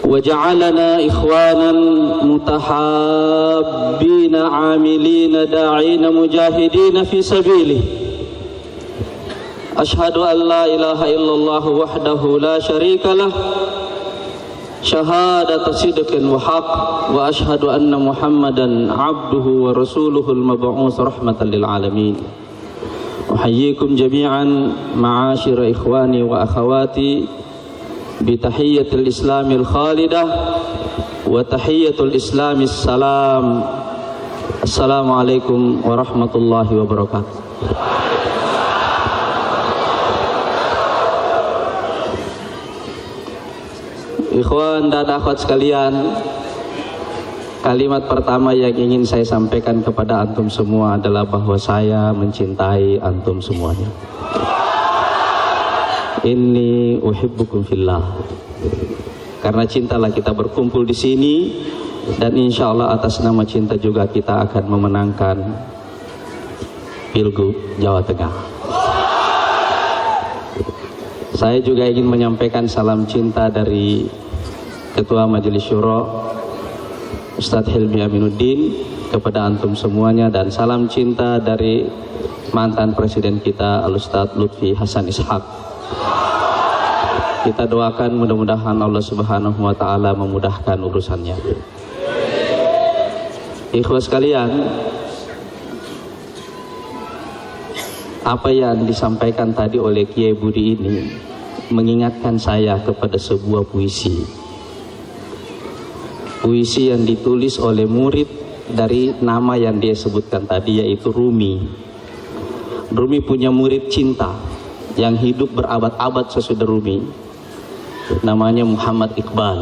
وجعلنا إخوانا متحابين عاملين داعين مجاهدين في سبيله أشهد أن لا إله إلا الله وحده لا شريك له شهادة صدق وحق وأشهد أن محمدا عبده ورسوله المبعوث رحمة للعالمين أحييكم جميعا معاشر إخواني وأخواتي بتحية الإسلام الخالدة وتحية الإسلام السلام السلام عليكم ورحمة الله وبركاته. Ikhwan dan akhwat sekalian, kalimat pertama yang ingin saya sampaikan kepada antum semua adalah bahwa saya mencintai antum semuanya. Inni uhibbukum fillah. Karena cintalah kita berkumpul di sini, dan insya Allah atas nama cinta juga kita akan memenangkan Pilgub Jawa Tengah. Saya juga ingin menyampaikan salam cinta dari Ketua Majelis Syuro Ustadz Hilmi Aminuddin kepada antum semuanya, dan salam cinta dari mantan presiden kita Al-Ustadz Lutfi Hasan Ishaq. Kita doakan mudah-mudahan Allah Subhanahu wa Ta'ala memudahkan urusannya. Ikhwah sekalian, apa yang disampaikan tadi oleh Kiai Budi ini mengingatkan saya kepada sebuah puisi yang ditulis oleh murid dari nama yang dia sebutkan tadi, yaitu Rumi. Rumi punya murid cinta yang hidup berabad-abad sesudah Rumi, namanya Muhammad Iqbal.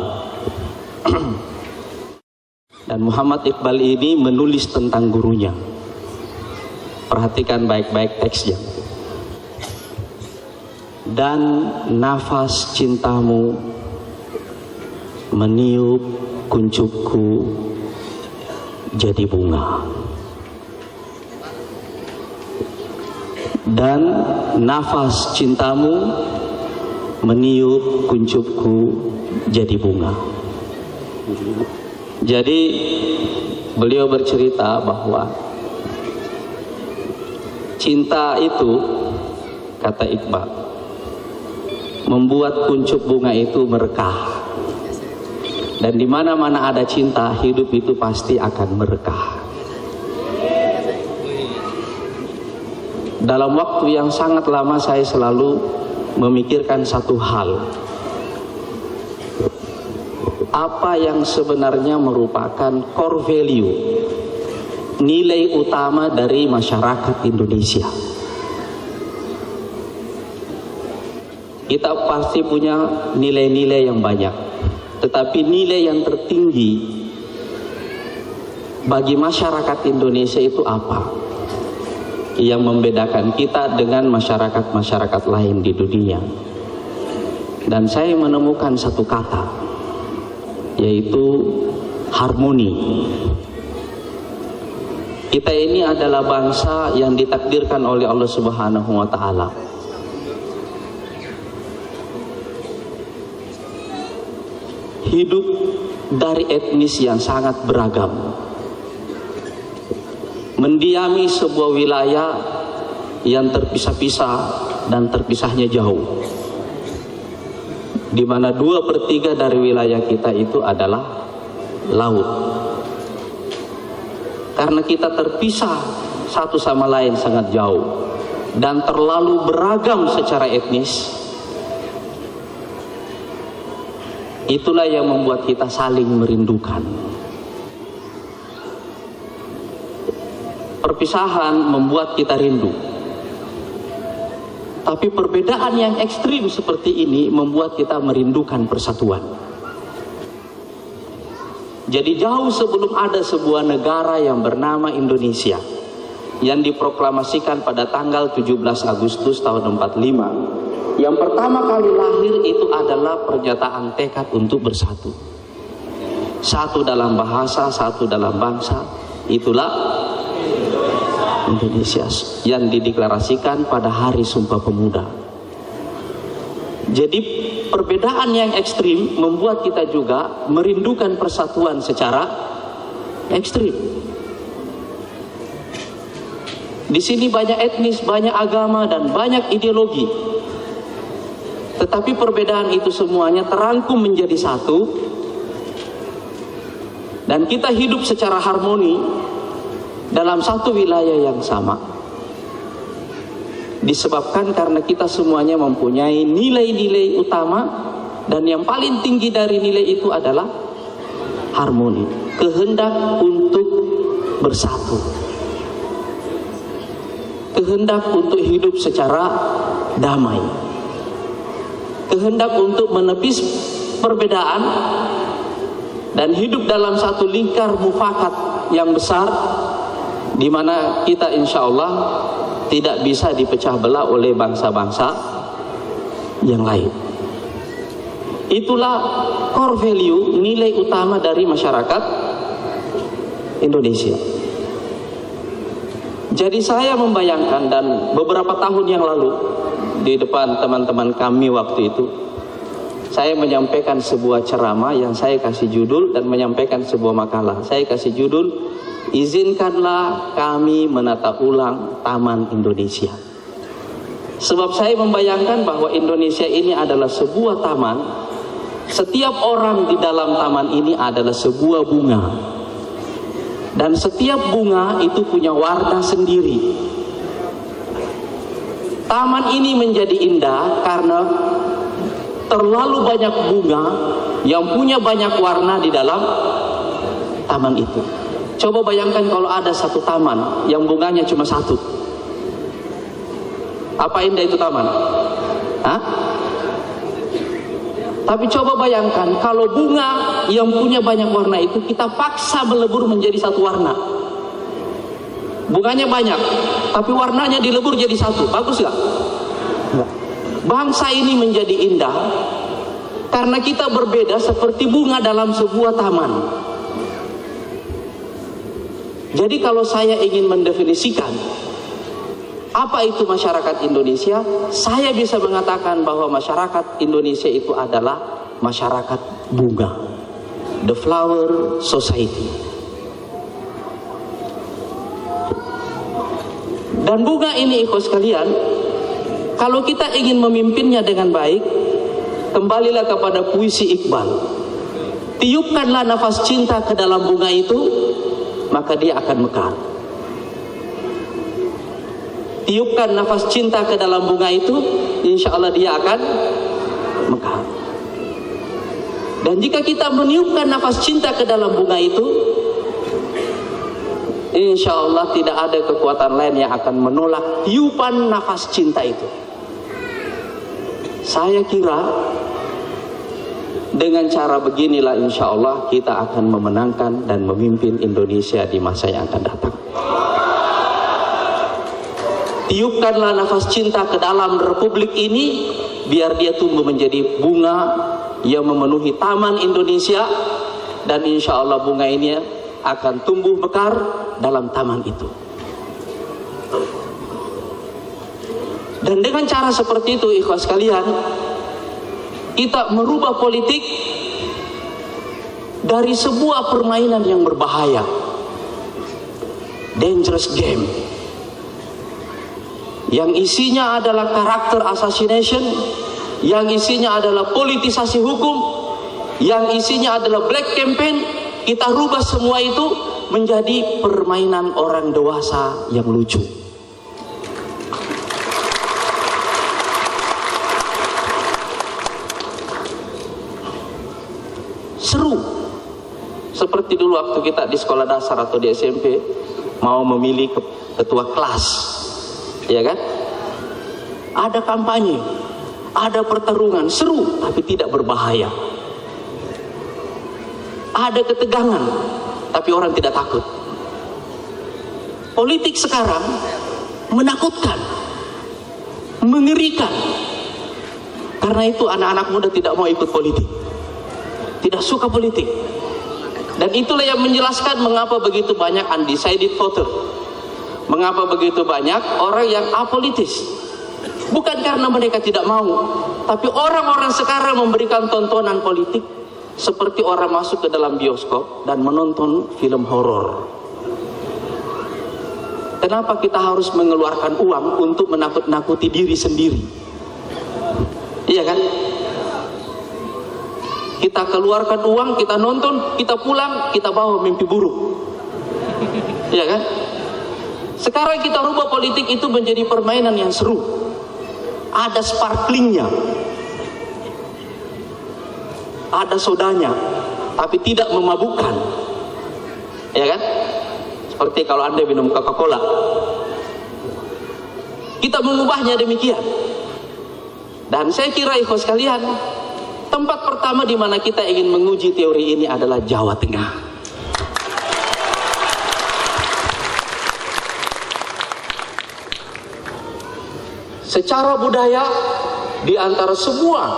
Dan Muhammad Iqbal ini menulis tentang gurunya. Perhatikan baik-baik teksnya. Dan nafas cintamu meniup kuncupku jadi bunga. Dan nafas cintamu meniup kuncupku jadi bunga. Jadi beliau bercerita bahwa cinta itu, kata Iqbal, membuat kuncup bunga itu merekah. Dan di mana-mana ada cinta, hidup itu pasti akan merekah. Dalam waktu yang sangat lama saya selalu memikirkan satu hal. Apa yang sebenarnya merupakan core value, nilai utama dari masyarakat Indonesia? Kita pasti punya nilai-nilai yang banyak, tetapi nilai yang tertinggi bagi masyarakat Indonesia itu apa? Yang membedakan kita dengan masyarakat-masyarakat lain di dunia. Dan saya menemukan satu kata, yaitu harmoni. Kita ini adalah bangsa yang ditakdirkan oleh Allah Subhanahu wa Ta'ala hidup dari etnis yang sangat beragam, mendiami sebuah wilayah yang terpisah-pisah dan terpisahnya jauh, di mana 2/3 dari wilayah kita itu adalah laut. Karena kita terpisah satu sama lain sangat jauh dan terlalu beragam secara etnis, itulah yang membuat kita saling merindukan. Perpisahan membuat kita rindu, tapi perbedaan yang ekstrim seperti ini membuat kita merindukan persatuan. Jadi jauh sebelum ada sebuah negara yang bernama Indonesia, yang diproklamasikan pada tanggal 17 Agustus tahun 45, yang pertama kali lahir itu adalah pernyataan tekad untuk bersatu. Satu dalam bahasa, satu dalam bangsa, itulah Indonesia yang dideklarasikan pada Hari Sumpah Pemuda. Jadi perbedaan yang ekstrim membuat kita juga merindukan persatuan secara ekstrim. Di sini banyak etnis, banyak agama, dan banyak ideologi. Tetapi perbedaan itu semuanya terangkum menjadi satu, dan kita hidup secara harmoni dalam satu wilayah yang sama. Disebabkan karena kita semuanya mempunyai nilai-nilai utama, dan yang paling tinggi dari nilai itu adalah harmoni, kehendak untuk bersatu, kehendak untuk hidup secara damai, kehendak untuk menepis perbedaan dan hidup dalam satu lingkar mufakat yang besar, di mana kita insya Allah tidak bisa dipecah belah oleh bangsa-bangsa yang lain. Itulah core value, nilai utama dari masyarakat Indonesia. Jadi saya membayangkan, dan beberapa tahun yang lalu di depan teman-teman kami waktu itu, saya menyampaikan sebuah ceramah yang saya kasih judul, dan menyampaikan sebuah makalah. Saya kasih judul, izinkanlah kami menata ulang Taman Indonesia. Sebab saya membayangkan bahwa Indonesia ini adalah sebuah taman. Setiap orang di dalam taman ini adalah sebuah bunga, dan setiap bunga itu punya warna sendiri. Taman ini menjadi indah karena terlalu banyak bunga yang punya banyak warna di dalam taman itu. Coba bayangkan kalau ada satu taman yang bunganya cuma satu. Apa indah itu taman? Hah? Tapi coba bayangkan kalau bunga yang punya banyak warna itu kita paksa melebur menjadi satu warna. Bunganya banyak, tapi warnanya dilebur jadi satu. Bagus gak? Bangsa ini menjadi indah karena kita berbeda seperti bunga dalam sebuah taman. Jadi kalau saya ingin mendefinisikan apa itu masyarakat Indonesia, saya bisa mengatakan bahwa masyarakat Indonesia itu adalah masyarakat bunga, the flower society. Dan bunga ini, ikhwas sekalian, kalau kita ingin memimpinnya dengan baik, kembalilah kepada puisi Iqbal. Tiupkanlah nafas cinta ke dalam bunga itu, maka dia akan mekar. Tiupkan nafas cinta ke dalam bunga itu, insya Allah dia akan mekar. Dan jika kita meniupkan nafas cinta ke dalam bunga itu, insya Allah tidak ada kekuatan lain yang akan menolak tiupan nafas cinta itu. Saya kira dengan cara beginilah insya Allah kita akan memenangkan dan memimpin Indonesia di masa yang akan datang. Tiupkanlah nafas cinta ke dalam republik ini, biar dia tumbuh menjadi bunga yang memenuhi taman Indonesia, dan insya Allah bunga ini akan tumbuh mekar dalam taman itu. Dan dengan cara seperti itu, ikhwas sekalian, kita merubah politik dari sebuah permainan yang berbahaya, dangerous game, yang isinya adalah karakter assassination, yang isinya adalah politisasi hukum, yang isinya adalah black campaign. Kita rubah semua itu menjadi permainan orang dewasa yang lucu. Seru. Seperti dulu waktu kita di sekolah dasar atau di SMP mau memilih ketua kelas, ya kan? Ada kampanye, ada pertarungan, seru tapi tidak berbahaya. Ada ketegangan tapi orang tidak takut. Politik sekarang menakutkan, mengerikan. Karena itu anak-anak muda tidak mau ikut politik, tidak suka politik. Dan itulah yang menjelaskan mengapa begitu banyak undecided voter, mengapa begitu banyak orang yang apolitis. Bukan karena mereka tidak mau, tapi orang-orang sekarang memberikan tontonan politik seperti orang masuk ke dalam bioskop dan menonton film horor. Kenapa kita harus mengeluarkan uang untuk menakut-nakuti diri sendiri? Iya kan? Kita keluarkan uang, kita nonton, kita pulang, kita bawa mimpi buruk. Iya kan? Sekarang kita rubah politik itu menjadi permainan yang seru. Ada sparklingnya, ada sodanya, tapi tidak memabukkan. Ya kan? Seperti kalau Anda minum Coca-Cola. Kita mengubahnya demikian. Dan saya kira ikhwas sekalian, tempat pertama di mana kita ingin menguji teori ini adalah Jawa Tengah. Secara budaya, di antara semua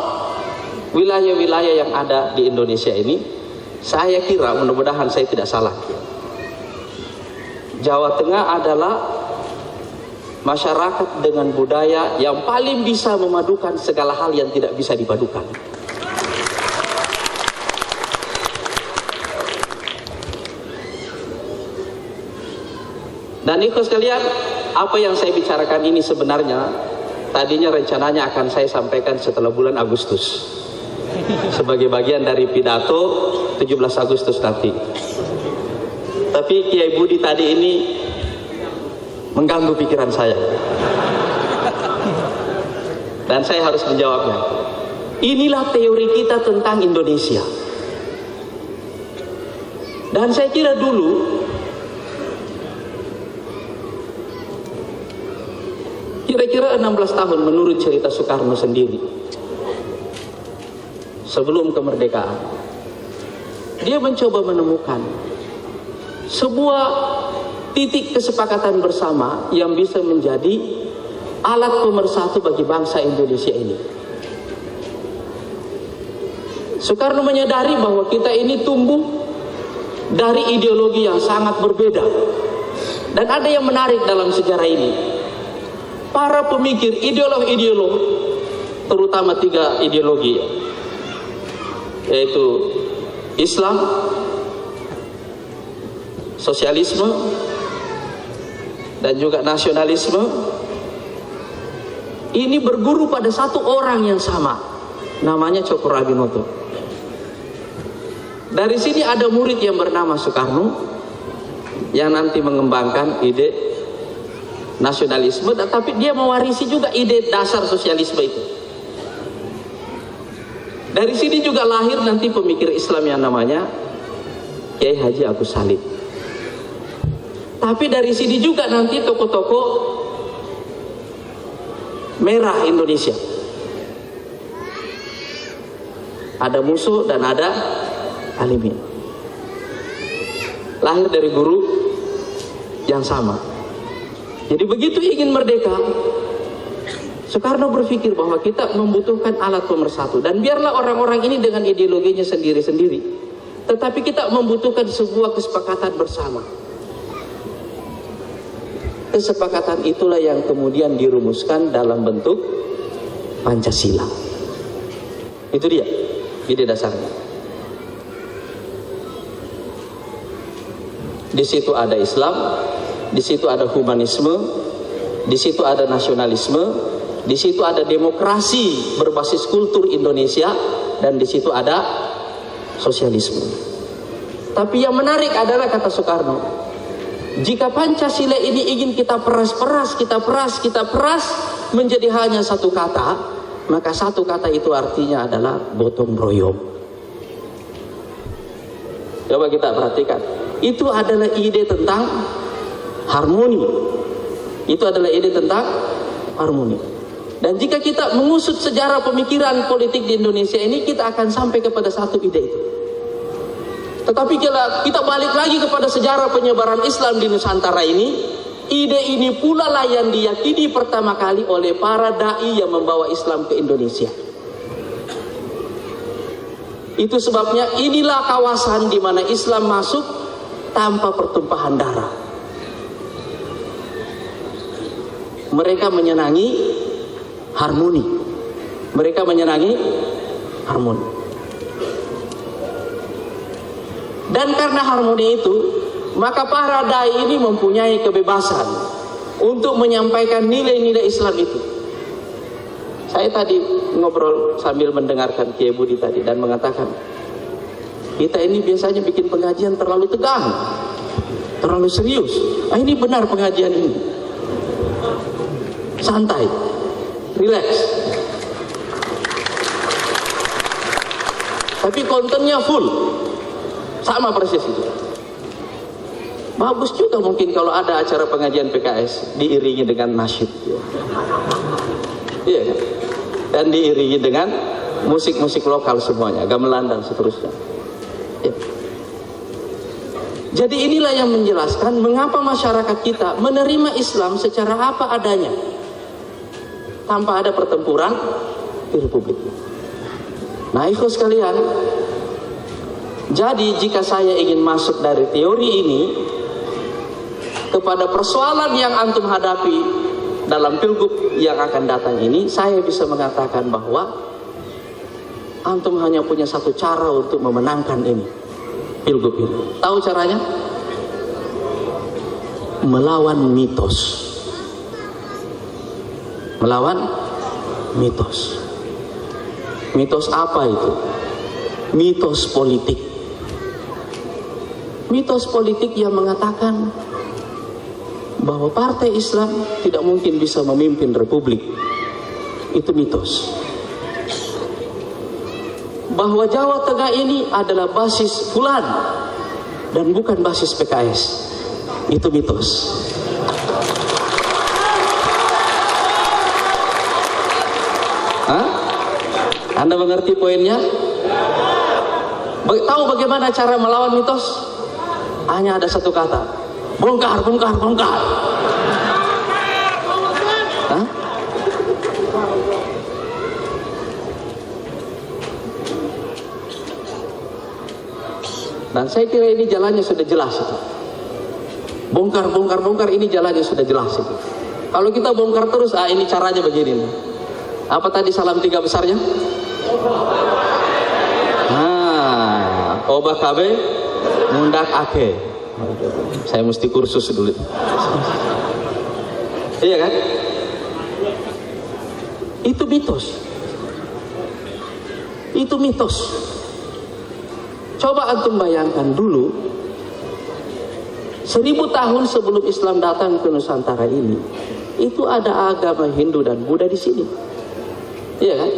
wilayah-wilayah yang ada di Indonesia ini, saya kira, mudah-mudahan saya tidak salah, Jawa Tengah adalah masyarakat dengan budaya yang paling bisa memadukan segala hal yang tidak bisa dipadukan. Dan ikhlas sekalian, apa yang saya bicarakan ini sebenarnya tadinya rencananya akan saya sampaikan setelah bulan Agustus sebagai bagian dari pidato 17 Agustus nanti. Tapi Kiai Budi tadi ini mengganggu pikiran saya. Dan saya harus menjawabnya. Inilah teori kita tentang Indonesia. Dan saya kira dulu kira-kira 16 tahun menurut cerita Soekarno sendiri, sebelum kemerdekaan, dia mencoba menemukan sebuah titik kesepakatan bersama yang bisa menjadi alat pemersatu bagi bangsa Indonesia ini. Soekarno menyadari bahwa kita ini tumbuh dari ideologi yang sangat berbeda. Dan ada yang menarik dalam sejarah ini. Para pemikir, ideolog-ideolog, terutama 3 ideologi, yaitu Islam, sosialisme, dan juga nasionalisme, ini berguru pada satu orang yang sama, namanya Cokroaminoto. Dari sini ada murid yang bernama Soekarno yang nanti mengembangkan ide nasionalisme, tapi dia mewarisi juga ide dasar sosialisme itu. Dari sini juga lahir nanti pemikir Islam yang namanya Kiai Haji Agus Salim. Tapi dari sini juga nanti tokoh-tokoh merah Indonesia. Ada Musuh dan ada Alimin. Lahir dari guru yang sama. Jadi begitu ingin merdeka, Soekarno berpikir bahwa kita membutuhkan alat pemersatu. Dan biarlah orang-orang ini dengan ideologinya sendiri-sendiri, tetapi kita membutuhkan sebuah kesepakatan bersama. Kesepakatan itulah yang kemudian dirumuskan dalam bentuk Pancasila. Itu dia ide dasarnya. Di situ ada Islam, di situ ada humanisme, di situ ada nasionalisme, di situ ada demokrasi berbasis kultur Indonesia, dan di situ ada sosialisme. Tapi yang menarik adalah kata Soekarno, jika Pancasila ini ingin kita peras menjadi hanya satu kata, maka satu kata itu artinya adalah gotong royong. Coba kita perhatikan, itu adalah ide tentang harmoni. Itu adalah ide tentang harmoni. Dan jika kita mengusut sejarah pemikiran politik di Indonesia ini, kita akan sampai kepada satu ide itu. Tetapi kita balik lagi kepada sejarah penyebaran Islam di Nusantara ini, ide ini pula lah yang diyakini pertama kali oleh para dai yang membawa Islam ke Indonesia. Itu sebabnya inilah kawasan di mana Islam masuk tanpa pertumpahan darah. Mereka menyenangi harmoni. Mereka menyenangi harmoni. Dan karena harmoni itu, maka para dai ini mempunyai kebebasan untuk menyampaikan nilai-nilai Islam itu. Saya tadi ngobrol sambil mendengarkan Kiai Budi tadi dan mengatakan, kita ini biasanya bikin pengajian terlalu tegang, terlalu serius. Nah, ini benar pengajian ini. Santai, relax. Tapi kontennya full. Sama persis itu. Bagus juga mungkin kalau ada acara pengajian PKS diiringi dengan nasyid. Iya kan? Dan diiringi dengan musik-musik lokal semuanya, gamelan dan seterusnya. Ya. Jadi inilah yang menjelaskan mengapa masyarakat kita menerima Islam secara apa adanya, tanpa ada pertempuran di Republik. Nah, ikhwas sekalian, jadi jika saya ingin masuk dari teori ini kepada persoalan yang antum hadapi dalam pilgub yang akan datang ini, saya bisa mengatakan bahwa antum hanya punya satu cara untuk memenangkan ini, pilgub ini. Tahu caranya? Melawan mitos. Melawan mitos. Mitos apa itu? Mitos politik. Mitos politik yang mengatakan bahwa partai Islam tidak mungkin bisa memimpin republik. Itu mitos. Bahwa Jawa Tengah ini adalah basis Fulan dan bukan basis PKS. Itu mitos. Hah? Anda mengerti poinnya? Tahu bagaimana cara melawan mitos? Hanya ada satu kata. Bongkar, bongkar, bongkar. Hah? Dan saya kira ini jalannya sudah jelas itu. Bongkar, bongkar, bongkar, ini jalannya sudah jelas itu. Kalau kita bongkar terus, ini caranya begini. Apa tadi salam tiga besarnya? Nah, obah kabe, mundak ake. Saya mesti kursus dulu. Iya kan? Itu mitos. Itu mitos. Coba antum bayangkan dulu, 1000 tahun sebelum Islam datang ke Nusantara ini, itu ada agama Hindu dan Buddha di sini. Iya kan?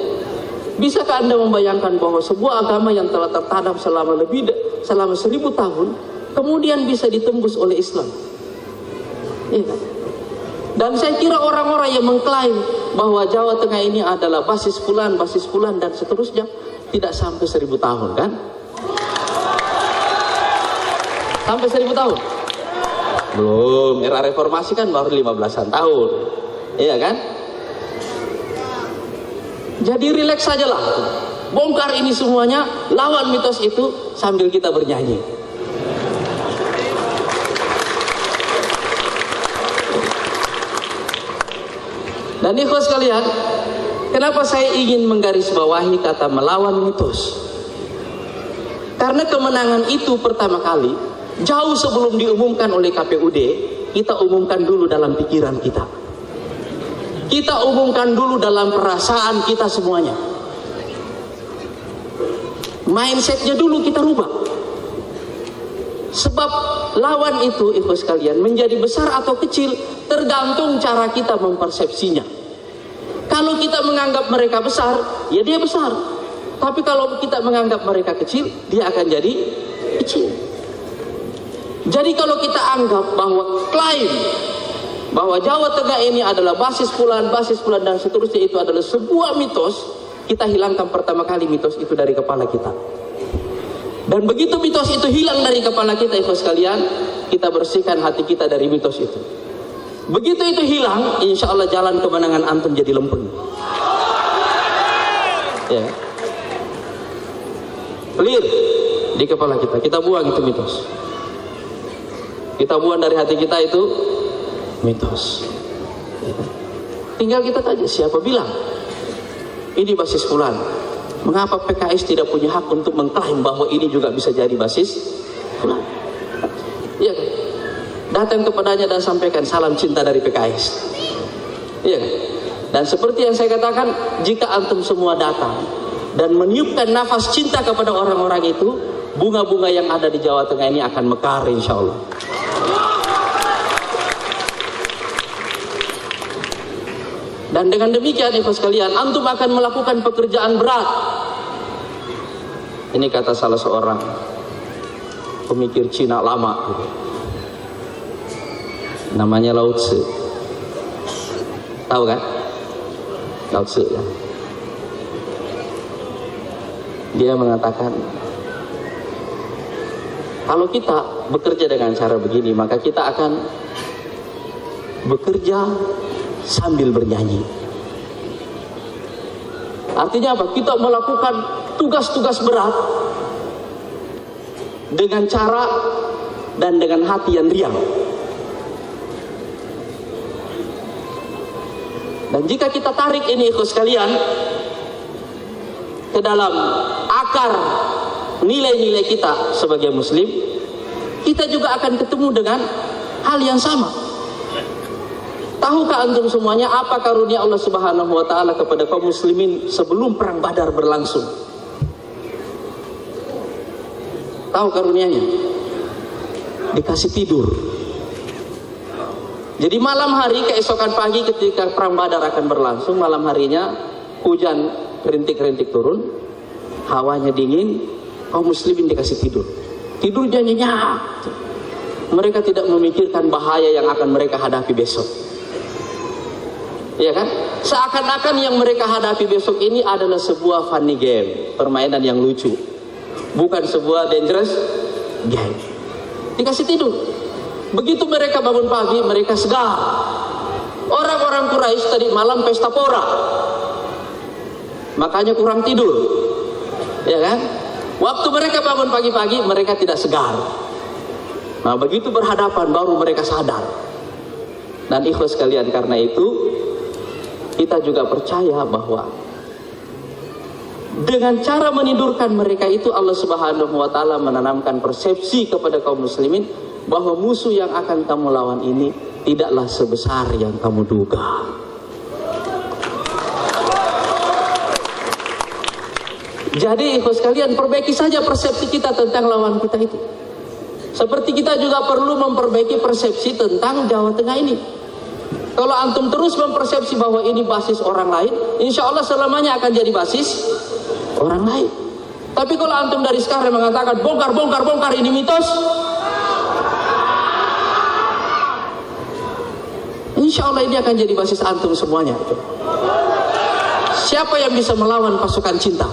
Bisakah Anda membayangkan bahwa sebuah agama yang telah tertanam selama 1000 tahun kemudian bisa ditembus oleh Islam? Iya kan? Dan saya kira orang-orang yang mengklaim bahwa Jawa Tengah ini adalah basis Fulan dan seterusnya tidak sampai 1000 tahun kan? Sampai 1000 tahun? Belum, era reformasi kan baru 15-an tahun. Iya kan? Jadi rileks sajalah. Bongkar ini semuanya, lawan mitos itu sambil kita bernyanyi. Dan ikhwas sekalian, kenapa saya ingin menggarisbawahi kata melawan mitos? Karena kemenangan itu pertama kali, jauh sebelum diumumkan oleh KPUD, kita umumkan dulu dalam pikiran kita. Kita umumkan dulu dalam perasaan kita semuanya. Mindsetnya dulu kita rubah. Sebab lawan itu, ikhwas sekalian, menjadi besar atau kecil tergantung cara kita mempersepsinya. Kalau kita menganggap mereka besar, ya dia besar. Tapi kalau kita menganggap mereka kecil, dia akan jadi kecil. Jadi kalau kita anggap bahwa klaim bahwa Jawa Tengah ini adalah basis Fulan dan seterusnya itu adalah sebuah mitos, kita hilangkan pertama kali mitos itu dari kepala kita. Dan begitu mitos itu hilang dari kepala kita, ikhwas sekalian, kita bersihkan hati kita dari mitos itu. Begitu itu hilang, insya Allah jalan kemenangan antum jadi lempeng. Ya. Clear di kepala kita. Kita buang itu mitos. Kita buang dari hati kita itu mitos. Tinggal kita tanya, siapa bilang ini basis fulan? Mengapa PKS tidak punya hak untuk mengklaim bahwa ini juga bisa jadi basis fulan? Iya kan? Datang kepadanya dan sampaikan salam cinta dari PKS. Iya kan? Dan seperti yang saya katakan, jika antum semua datang dan meniupkan nafas cinta kepada orang-orang itu, bunga-bunga yang ada di Jawa Tengah ini akan mekar insya Allah. Dan dengan demikian ikhwan sekalian, antum akan melakukan pekerjaan berat. Ini kata salah seorang pemikir Cina lama, namanya Lao Tzu. Tahu kan? Lao Tzu ya. Dia mengatakan, kalau kita bekerja dengan cara begini, maka kita akan bekerja sambil bernyanyi. Artinya apa? Kita melakukan tugas-tugas berat dengan cara dan dengan hati yang riang. Dan jika kita tarik ini ikhwan sekalian ke dalam akar nilai-nilai kita sebagai muslim, kita juga akan ketemu dengan hal yang sama. Tahukah antum semuanya apa karunia Allah Subhanahu wa taala kepada kaum muslimin sebelum perang Badar berlangsung? Tahu karunianya? Dikasih tidur. Jadi malam hari keesokan pagi ketika perang Badar akan berlangsung, malam harinya hujan rintik-rintik turun, hawanya dingin, kaum muslimin dikasih tidur. Tidurnya nyenyak. Mereka tidak memikirkan bahaya yang akan mereka hadapi besok. Ya kan? Seakan-akan yang mereka hadapi besok ini adalah sebuah funny game, permainan yang lucu, bukan sebuah dangerous game. Dikasih tidur. Begitu mereka bangun pagi, mereka segar. Orang-orang Quraisy tadi malam pesta pora, makanya kurang tidur. Ya kan? Waktu mereka bangun pagi-pagi, mereka tidak segar. Nah, begitu berhadapan baru mereka sadar. Dan ikhlas sekalian, karena itu kita juga percaya bahwa dengan cara menidurkan mereka itu Allah Subhanahu wa taala menanamkan persepsi kepada kaum muslimin bahwa musuh yang akan kamu lawan ini tidaklah sebesar yang kamu duga. Jadi ikhwan sekalian, perbaiki saja persepsi kita tentang lawan kita itu. Seperti kita juga perlu memperbaiki persepsi tentang Jawa Tengah ini. Kalau antum terus mempersepsi bahwa ini basis orang lain, insya Allah selamanya akan jadi basis orang lain. Tapi kalau antum dari sekarang mengatakan bongkar, bongkar, bongkar, ini mitos, insya Allah ini akan jadi basis antum semuanya. Siapa yang bisa melawan pasukan cinta?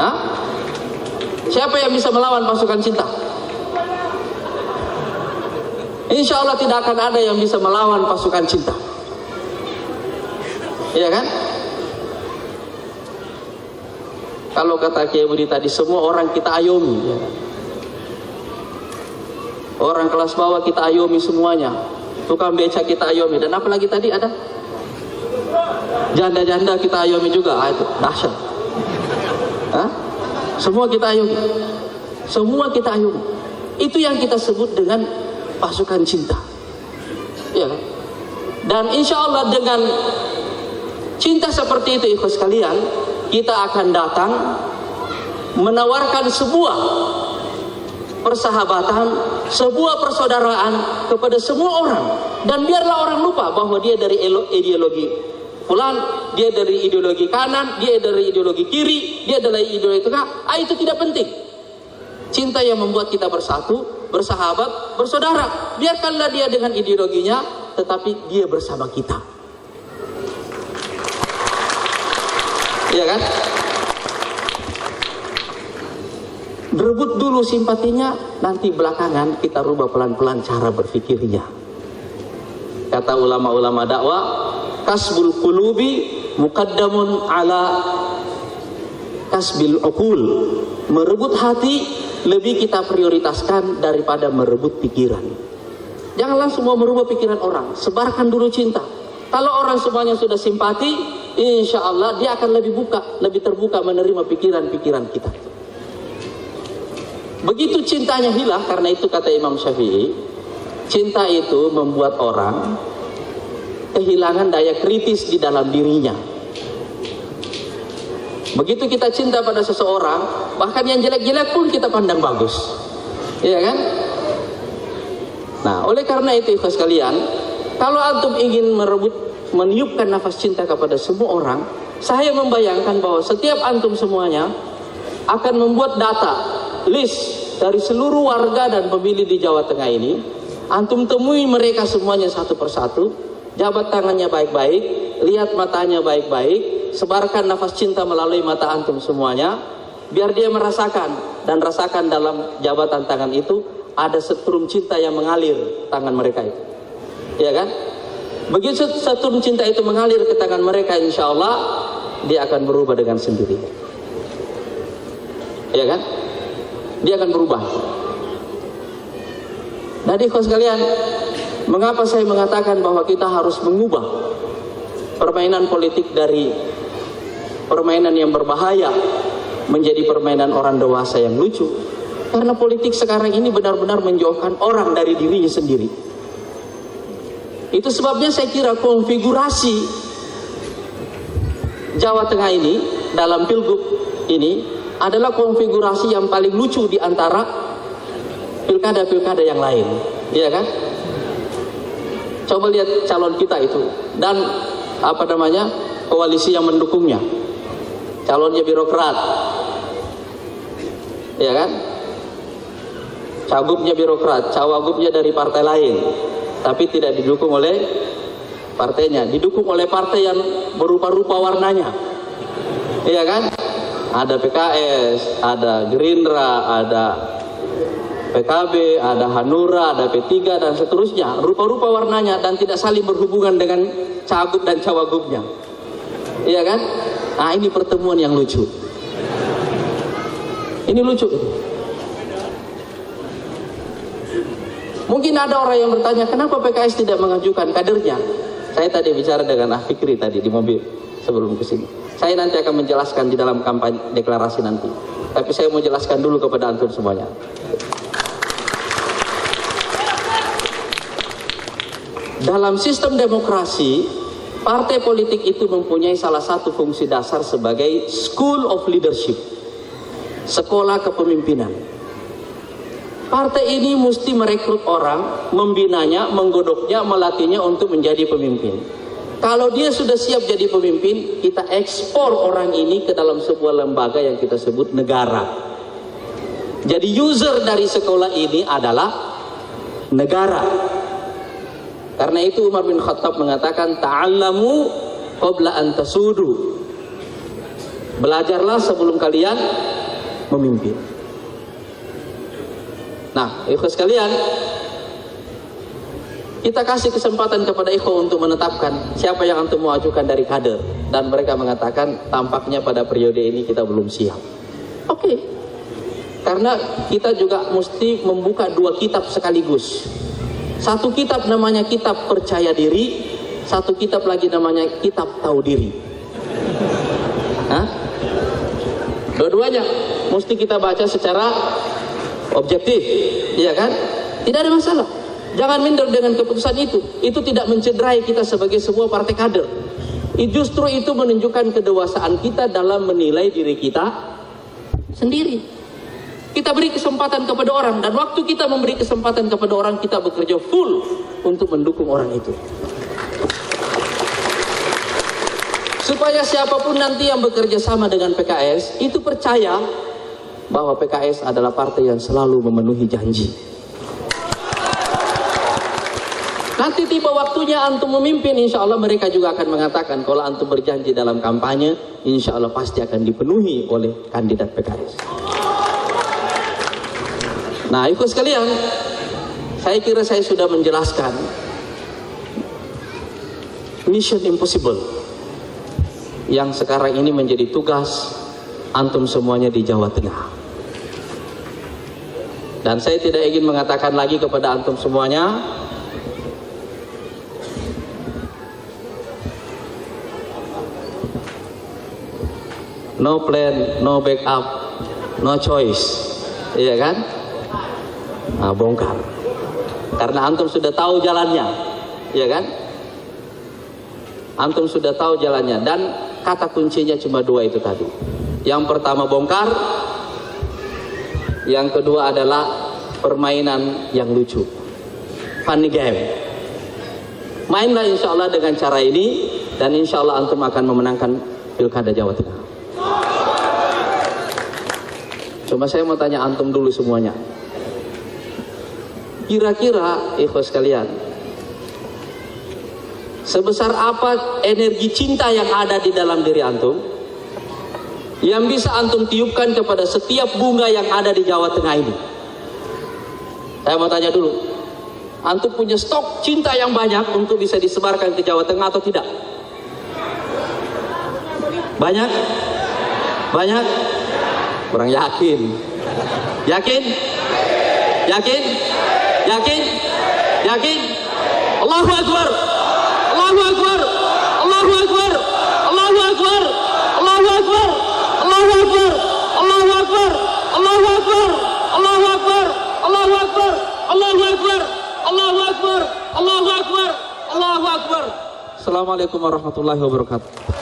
Hah? Siapa yang bisa melawan pasukan cinta? Insya Allah tidak akan ada yang bisa melawan pasukan cinta. Iya kan? Kalau kata Kiai Budi tadi, semua orang kita ayomi. Ya. Orang kelas bawah kita ayomi semuanya. Tukang beca kita ayomi. Dan apalagi tadi ada? Janda-janda kita ayomi juga. Itu dahsyat. Hah? Semua kita ayomi. Semua kita ayomi. Itu yang kita sebut dengan pasukan cinta. Ya. Dan insya Allah dengan cinta seperti itu ikhwan sekalian, kita akan datang menawarkan sebuah persahabatan, sebuah persaudaraan kepada semua orang. Dan biarlah orang lupa bahwa dia dari ideologi fulan, dia dari ideologi kanan, dia dari ideologi kiri, dia dari ideologi tengah. Itu tidak penting. Cinta yang membuat kita bersatu, bersahabat, bersaudara. Biarkanlah dia dengan ideologinya, tetapi dia bersama kita. Iya kan? Berebut dulu simpatinya, nanti belakangan kita rubah pelan-pelan cara berfikirnya. Kata ulama-ulama dakwah, kasbul qulubi muqaddamun ala kasbil uqul. Merebut hati lebih kita prioritaskan daripada merebut pikiran. Jangan langsung mau merubah pikiran orang. Sebarkan dulu cinta. Kalau orang semuanya sudah simpati, insya Allah dia akan lebih terbuka menerima pikiran-pikiran kita. Begitu cintanya hilang, karena itu kata Imam Syafi'i, cinta itu membuat orang kehilangan daya kritis di dalam dirinya. Begitu kita cinta pada seseorang, bahkan yang jelek-jelek pun kita pandang bagus, iya kan? Nah, oleh karena itu ikhwas sekalian, kalau antum ingin meniupkan nafas cinta kepada semua orang, saya membayangkan bahwa setiap antum semuanya akan membuat data, list dari seluruh warga dan pemilih di Jawa Tengah ini. Antum temui mereka semuanya satu persatu, jabat tangannya baik-baik, lihat matanya baik-baik, sebarkan nafas cinta melalui mata antum semuanya, biar dia merasakan, dan rasakan dalam jabatan tangan itu ada setrum cinta yang mengalir tangan mereka itu, ya kan? Begitu setrum cinta itu mengalir ke tangan mereka, insya Allah dia akan berubah dengan sendiri, ya kan? Dia akan berubah. Jadi ikhwas sekalian, mengapa saya mengatakan bahwa kita harus mengubah permainan politik dari permainan yang berbahaya menjadi permainan orang dewasa yang lucu? Karena politik sekarang ini benar-benar menjauhkan orang dari dirinya sendiri. Itu sebabnya saya kira konfigurasi Jawa Tengah ini dalam pilgub ini adalah konfigurasi yang paling lucu di antara pilkada-pilkada yang lain, iya kan? Coba lihat calon kita itu dan koalisi yang mendukungnya. Calonnya birokrat, iya kan? Cagupnya birokrat, cawagupnya dari partai lain, tapi tidak didukung oleh partainya, didukung oleh partai yang berupa-rupa warnanya, iya kan? Ada PKS, ada Gerindra, ada PKB, ada Hanura, ada P3 dan seterusnya, rupa-rupa warnanya dan tidak saling berhubungan dengan cagup dan cawagupnya, iya kan? Nah, ini pertemuan yang lucu. Ini lucu. Mungkin ada orang yang bertanya, kenapa PKS tidak mengajukan kadernya? Saya tadi bicara dengan Ah Fikri tadi di mobil sebelum kesini. Saya nanti akan menjelaskan di dalam kampanye deklarasi nanti. Tapi saya mau jelaskan dulu kepada antum semuanya. Dalam sistem demokrasi, partai politik itu mempunyai salah satu fungsi dasar sebagai school of leadership, sekolah kepemimpinan. Partai ini mesti merekrut orang, membinanya, menggodoknya, melatihnya untuk menjadi pemimpin. Kalau dia sudah siap jadi pemimpin, kita ekspor orang ini ke dalam sebuah lembaga yang kita sebut negara. Jadi user dari sekolah ini adalah negara. Karena itu Umar bin Khattab mengatakan, ta'allamu qabla an tasudu. Belajarlah sebelum kalian memimpin. Nah, ikhwan sekalian, kita kasih kesempatan kepada ikhwan untuk menetapkan siapa yang antum mau ajukan dari kader, dan mereka mengatakan tampaknya pada periode ini kita belum siap. Oke. Karena kita juga mesti membuka dua kitab sekaligus. Satu kitab namanya kitab percaya diri, satu kitab lagi namanya kitab tahu diri. Hah? Dua-duanya mesti kita baca secara objektif, iya kan? Tidak ada masalah. Jangan minder dengan keputusan itu. Itu tidak mencederai kita sebagai sebuah partai kader. Justru itu menunjukkan kedewasaan kita dalam menilai diri kita sendiri. Kita beri kesempatan kepada orang, dan waktu kita memberi kesempatan kepada orang, kita bekerja full untuk mendukung orang itu. Supaya siapapun nanti yang bekerja sama dengan PKS itu percaya bahwa PKS adalah partai yang selalu memenuhi janji. Nanti tiba waktunya antum memimpin, insya Allah mereka juga akan mengatakan kalau antum berjanji dalam kampanye, insya Allah pasti akan dipenuhi oleh kandidat PKS. Nah, ikhwan sekalian, saya kira saya sudah menjelaskan mission impossible yang sekarang ini menjadi tugas antum semuanya di Jawa Tengah. Dan saya tidak ingin mengatakan lagi kepada antum semuanya, no plan, no backup, no choice, iya kan? Nah, bongkar. Karena antum sudah tahu jalannya, iya kan? Antum sudah tahu jalannya, dan kata kuncinya cuma dua itu tadi. Yang pertama bongkar, yang kedua adalah permainan yang lucu, funny game. Mainlah insya Allah dengan cara ini, dan insya Allah antum akan memenangkan Pilkada Jawa Tengah. Cuma saya mau tanya antum dulu semuanya. Kira-kira ikhwas sekalian, sebesar apa energi cinta yang ada di dalam diri antum yang bisa antum tiupkan kepada setiap bunga yang ada di Jawa Tengah ini? Saya mau tanya dulu, antum punya stok cinta yang banyak untuk bisa disebarkan ke Jawa Tengah atau tidak? Banyak? Banyak? Kurang yakin. Yakin? Yakin? Yakin? Yakin? Allahu Akbar! Allahu Akbar! Allahu Akbar! Allahu Akbar! Allahu Akbar! Allahu Akbar! Allahu Akbar! Allahu Akbar! Allahu Akbar! Allahu Akbar! Allahu Akbar! Allahu Akbar! Allahu Akbar! Allahu Akbar! Assalamualaikum warahmatullahi wabarakatuh.